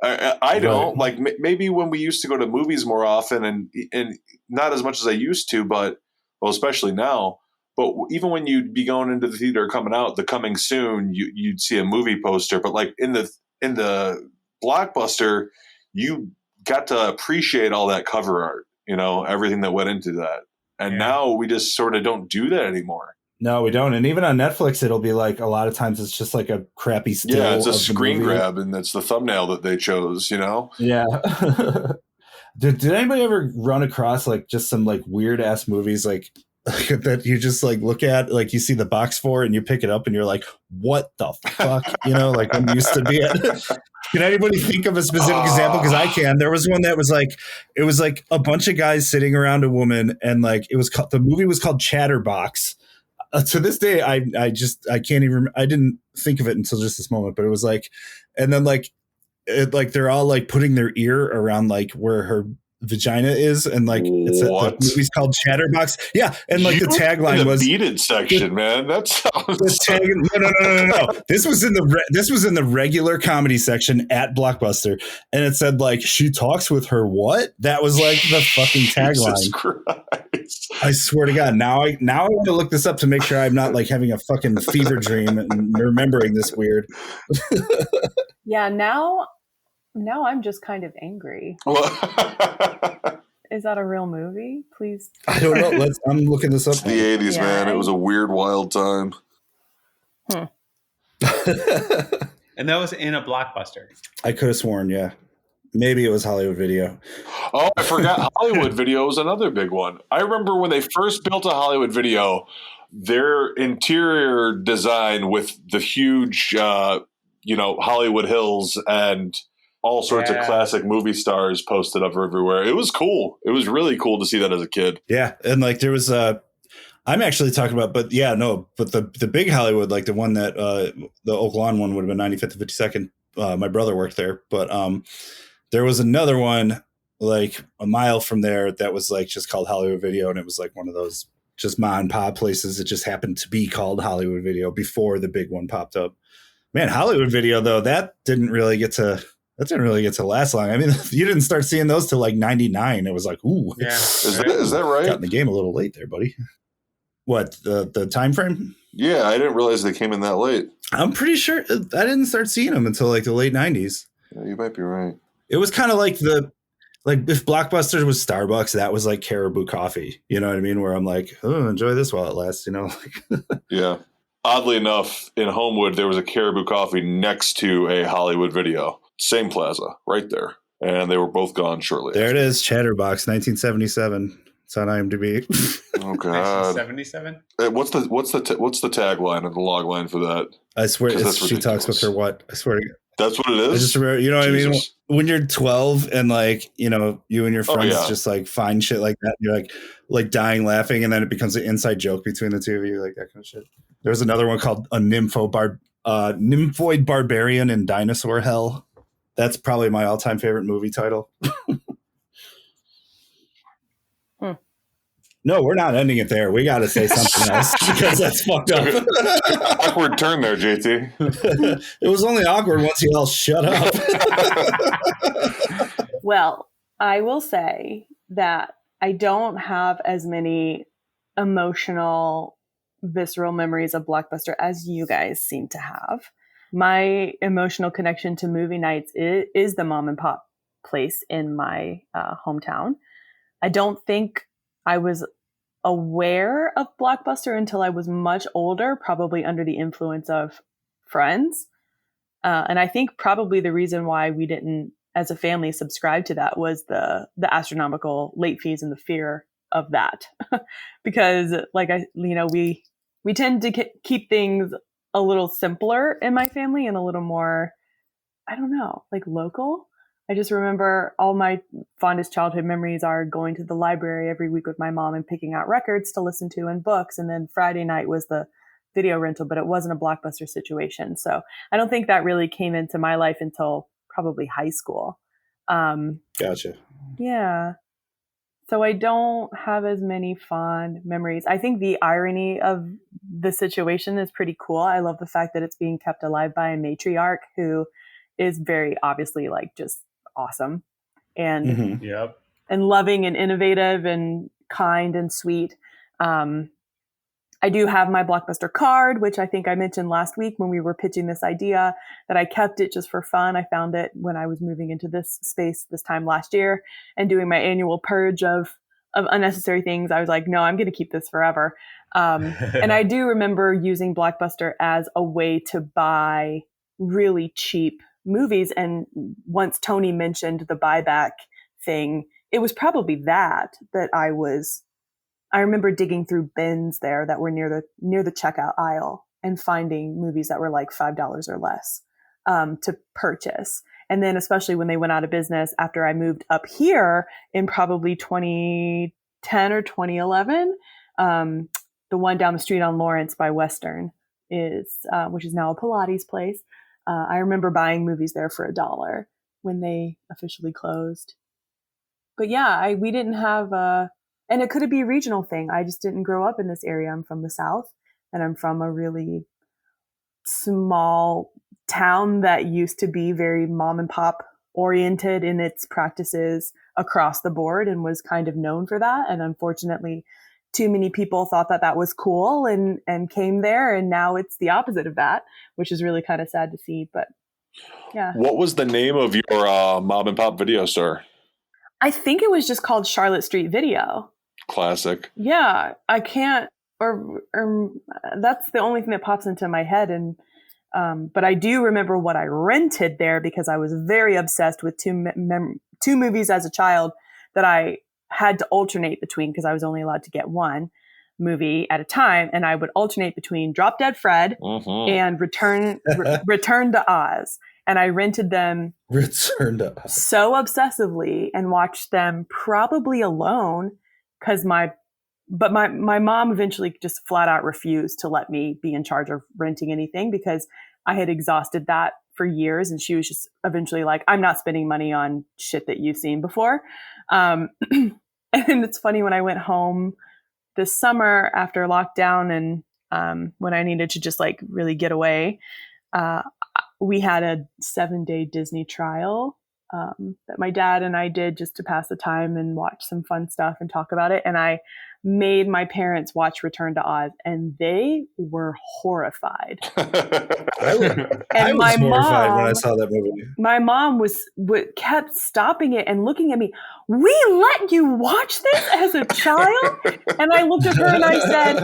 S2: I don't like maybe when we used to go to movies more often, and not as much as I used to, but well, especially now. But even when you'd be going into the theater, coming out, the coming soon, you'd see a movie poster. But like in the Blockbuster, you got to appreciate all that cover art, you know, everything that went into that. And now we just sort of don't do that anymore.
S4: No, we don't. And even on Netflix, it'll be like a lot of times it's just like a crappy still.
S2: Yeah, it's a screen grab, and it's the thumbnail that they chose, you know?
S4: Yeah. Did anybody ever run across like just some like weird ass movies like that you just like look at, like you see the box for and you pick it up and you're like, what the fuck? You know, like when you used to be at. Can anybody think of a specific example? Because I can. There was one that was like, it was like a bunch of guys sitting around a woman, and like it was called, the movie was called Chatterbox. To this day, I can't even. I didn't think of it until just this moment. But it was like, and then like, they're all like putting their ear around like where her vagina is, and like the movie's called Chatterbox. Yeah, and like the tagline was
S2: beaded section, man. That sounds
S4: no. This was in the regular comedy section at Blockbuster, and it said like, she talks with her what? That was like the fucking tagline.
S2: Jesus Christ.
S4: I swear to God. Now I want to look this up to make sure I'm not like having a fucking fever dream and remembering this weird.
S5: Yeah, now I'm just kind of angry. Is that a real movie? Please.
S4: I don't know. I'm looking this up.
S2: It's the 80s, man. It was a weird, wild time.
S3: And that was in a Blockbuster.
S4: I could have sworn, yeah. Maybe it was Hollywood Video.
S2: Oh, I forgot. Hollywood Video was another big one. I remember when they first built a Hollywood Video, their interior design with the huge, Hollywood Hills and all sorts of classic movie stars posted up everywhere. It was cool. It was really cool to see that as a kid.
S4: Yeah. And like there was I'm actually talking about, but the big Hollywood, like the one that the Oak Lawn one would have been 95th and 52nd. My brother worked there, but there was another one like a mile from there that was like just called Hollywood Video, and it was like one of those just mom and pop places that just happened to be called Hollywood Video before the big one popped up. Man, Hollywood Video though, that didn't really get to last long. I mean, you didn't start seeing those till like 99. It was like, ooh,
S3: yeah,
S2: is that right?
S4: Got in the game a little late there, buddy. What, the time frame?
S2: Yeah, I didn't realize they came in that late.
S4: I'm pretty sure I didn't start seeing them until like the late 90s.
S2: Yeah, you might be right.
S4: It was kind of like if Blockbuster was Starbucks, that was like Caribou Coffee. You know what I mean? Where I'm like, oh, enjoy this while it lasts, you know?
S2: Yeah. Oddly enough, in Homewood, there was a Caribou Coffee next to a Hollywood Video. Same plaza, right there. And they were both gone shortly.
S4: There it is, Chatterbox, 1977. It's on IMDb.
S2: Oh God,
S3: 1977.
S2: What's the tagline and the log line for that?
S4: I swear, she talks with her what? I swear to God.
S2: That's what it is.
S4: I just remember, you know what I mean? When you're 12 and like, you know, you and your friends just like find shit like that, you're like dying laughing, and then it becomes an inside joke between the two of you, like that kind of shit. There was another one called a Nymphoid Barbarian in Dinosaur Hell. That's probably my all-time favorite movie title. No, we're not ending it there. We got to say something else because that's fucked up.
S2: Awkward turn there, JT.
S4: It was only awkward once you all shut up.
S5: Well, I will say that I don't have as many emotional, visceral memories of Blockbuster as you guys seem to have. My emotional connection to movie nights is the mom and pop place in my hometown. I don't think I was aware of Blockbuster until I was much older, probably under the influence of friends. And I think probably the reason why we didn't, as a family, subscribe to that was the astronomical late fees and the fear of that. Because we tend to keep things a little simpler in my family and a little more, I don't know, like local. I just remember all my fondest childhood memories are going to the library every week with my mom and picking out records to listen to and books. And then Friday night was the video rental, but it wasn't a Blockbuster situation. So I don't think that really came into my life until probably high school.
S4: Gotcha.
S5: Yeah. So I don't have as many fond memories. I think the irony of the situation is pretty cool. I love the fact that it's being kept alive by a matriarch who is very obviously like just awesome and and loving and innovative and kind and sweet. I do have my Blockbuster card, which I think I mentioned last week when we were pitching this idea, that I kept it just for fun. I found it when I was moving into this space this time last year and doing my annual purge of unnecessary things. I was like, no, I'm going to keep this forever. And I do remember using Blockbuster as a way to buy really cheap movies. And once Tony mentioned the buyback thing, it was probably that I remember digging through bins there that were near the checkout aisle and finding movies that were like $5 or less to purchase. And then especially when they went out of business after I moved up here in probably 2010 or 2011, the one down the street on Lawrence by Western which is now a Pilates place. I remember buying movies there for $1 when they officially closed. But yeah, we didn't have and it could be a regional thing. I just didn't grow up in this area. I'm from the South, and I'm from a really small town that used to be very mom and pop oriented in its practices across the board and was kind of known for that. And unfortunately, too many people thought that was cool and came there. And now it's the opposite of that, which is really kind of sad to see. But yeah.
S2: What was the name of your mom and pop video store?
S5: I think it was just called Charlotte Street Video.
S2: Classic.
S5: Yeah, I can't, or that's the only thing that pops into my head. And but I do remember what I rented there because I was very obsessed with two movies as a child that I had to alternate between because I was only allowed to get one movie at a time, and I would alternate between Drop Dead Fred and Return to Oz. And I rented them so obsessively and watched them probably alone because my mom eventually just flat out refused to let me be in charge of renting anything because I had exhausted that for years. And she was just eventually like, I'm not spending money on shit that you've seen before. And it's funny, when I went home this summer after lockdown and when I needed to just like really get away, we had a 7-day Disney trial that my dad and I did just to pass the time and watch some fun stuff and talk about it. And I made my parents watch Return to Oz, and they were horrified.
S4: I was horrified when I saw that movie.
S5: My mom kept stopping it and looking at me. We let you watch this as a child? And I looked at her and I said,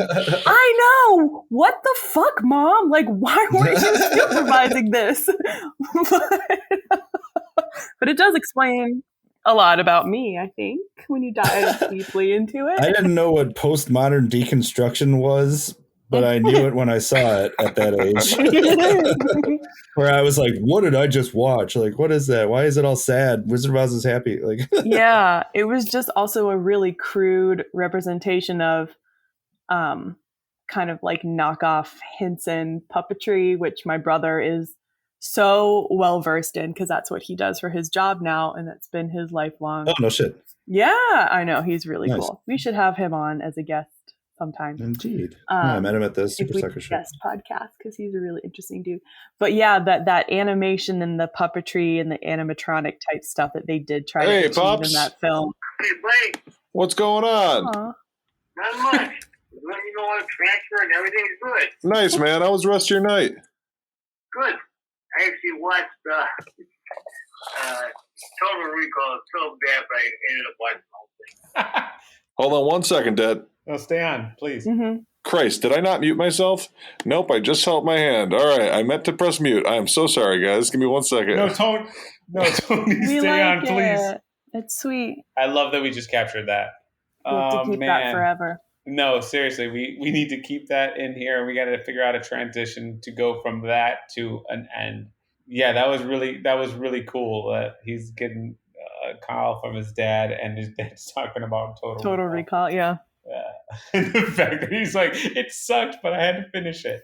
S5: I know. What the fuck, Mom? Like, why weren't you supervising this? But it does explain a lot about me, I think, when you dive deeply into it.
S4: I didn't know what postmodern deconstruction was, but I knew it when I saw it at that age. Where I was like, what did I just watch? Like, what is that? Why is it all sad? Wizard of Oz is happy. Like,
S5: yeah, it was just also a really crude representation of kind of like knockoff Henson puppetry, which my brother is so well versed in because that's what he does for his job now, and that's been his lifelong.
S4: Oh, no shit.
S5: Yeah, I know, he's really
S4: Nice.
S5: cool. We should have him on as a guest sometime.
S4: Indeed. I met him at the Super Sucker Show.
S5: Guest podcast because he's a really interesting dude. But yeah, that animation and the puppetry and the animatronic type stuff that they did try to achieve in that film.
S6: Hey, Blake.
S2: What's going on?
S5: Aww.
S6: Not much. Let me know on transfer and everything's good.
S2: Nice, man. How was the rest of your night?
S6: Good. I actually watched Total Recall so bad, but I ended up watching the whole thing.
S2: Hold on one second, Dad.
S3: No, stay on, please.
S5: Mm-hmm.
S2: Christ, did I not mute myself? Nope, I just held my hand. All right, I meant to press mute. I am so sorry, guys. Give me 1 second.
S3: No, Tony,
S5: We
S3: stay on,
S5: like
S3: please.
S5: it. It's sweet.
S3: I love that we just captured that.
S5: We have to keep that forever.
S3: No, seriously, we need to keep that in here. We got to figure out a transition to go from that to an end. Yeah, that was really cool. He's getting a call from his dad, and his dad's talking about Total
S5: Recall. Yeah.
S3: And the fact that he's like, it sucked, but I had to finish it.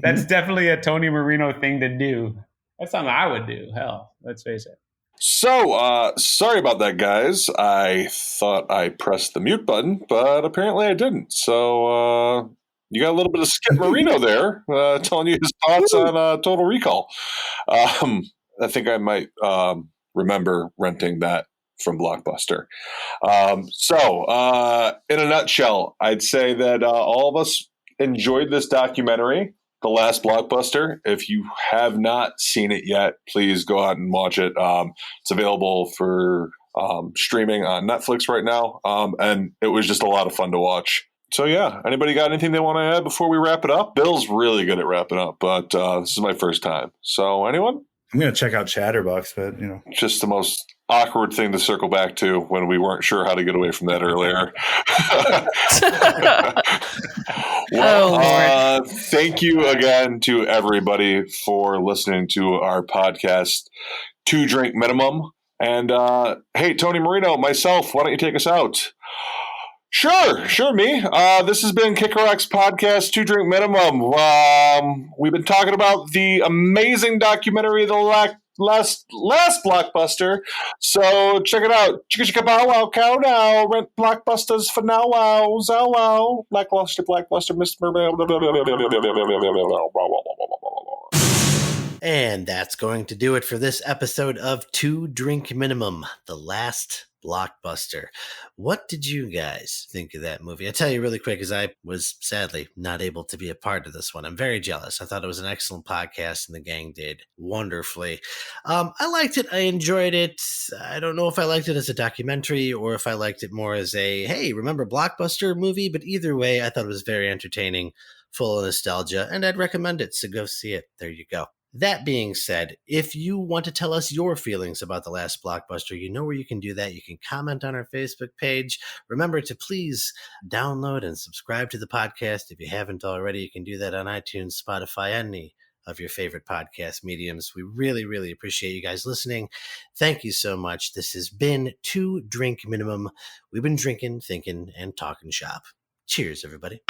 S3: That's definitely a Tony Marino thing to do. That's something I would do. Hell, let's face it.
S2: So, sorry about that, guys. I thought I pressed the mute button, but apparently I didn't. So, you got a little bit of Skip Marino there, telling you his thoughts on Total Recall. I think I might remember renting that from Blockbuster. So, in a nutshell, I'd say that all of us enjoyed this documentary, The Last Blockbuster. If you have not seen it yet, please go out and watch it. It's available for streaming on Netflix right now, and it was just a lot of fun to watch. So yeah, anybody got anything they want to add before we wrap it up? Bill's really good at wrapping up, but this is my first time. So anyone?
S4: I'm going to check out Chatterbox, but
S2: Just the most awkward thing to circle back to when we weren't sure how to get away from that earlier. Well, thank you again to everybody for listening to our podcast, 2 Drink Minimum. And hey, Tony Marino, myself, why don't you take us out? Sure, me. This has been Kick Rock's podcast, 2 Drink Minimum. We've been talking about the amazing documentary, The Last Blockbuster. So check it out. Chicka chicka bow wow, cow now. Rent blockbusters for now wow. Zow wow. Blackbuster, Mr.
S1: And that's going to do it for this episode of 2 Drink Minimum, The Last Blockbuster. What did you guys think of that movie? I'll tell you really quick, because I was sadly not able to be a part of this one. I'm very jealous. I thought it was an excellent podcast, and the gang did wonderfully. I liked it. I enjoyed it. I don't know if I liked it as a documentary or if I liked it more as a, hey, remember Blockbuster movie? But either way, I thought it was very entertaining, full of nostalgia, and I'd recommend it. So go see it. There you go. That being said, if you want to tell us your feelings about The Last Blockbuster, you know where you can do that. You can comment on our Facebook page. Remember to please download and subscribe to the podcast. If you haven't already, you can do that on iTunes, Spotify, any of your favorite podcast mediums. We really, really appreciate you guys listening. Thank you so much. This has been 2 Drink Minimum. We've been drinking, thinking, and talking shop. Cheers, everybody.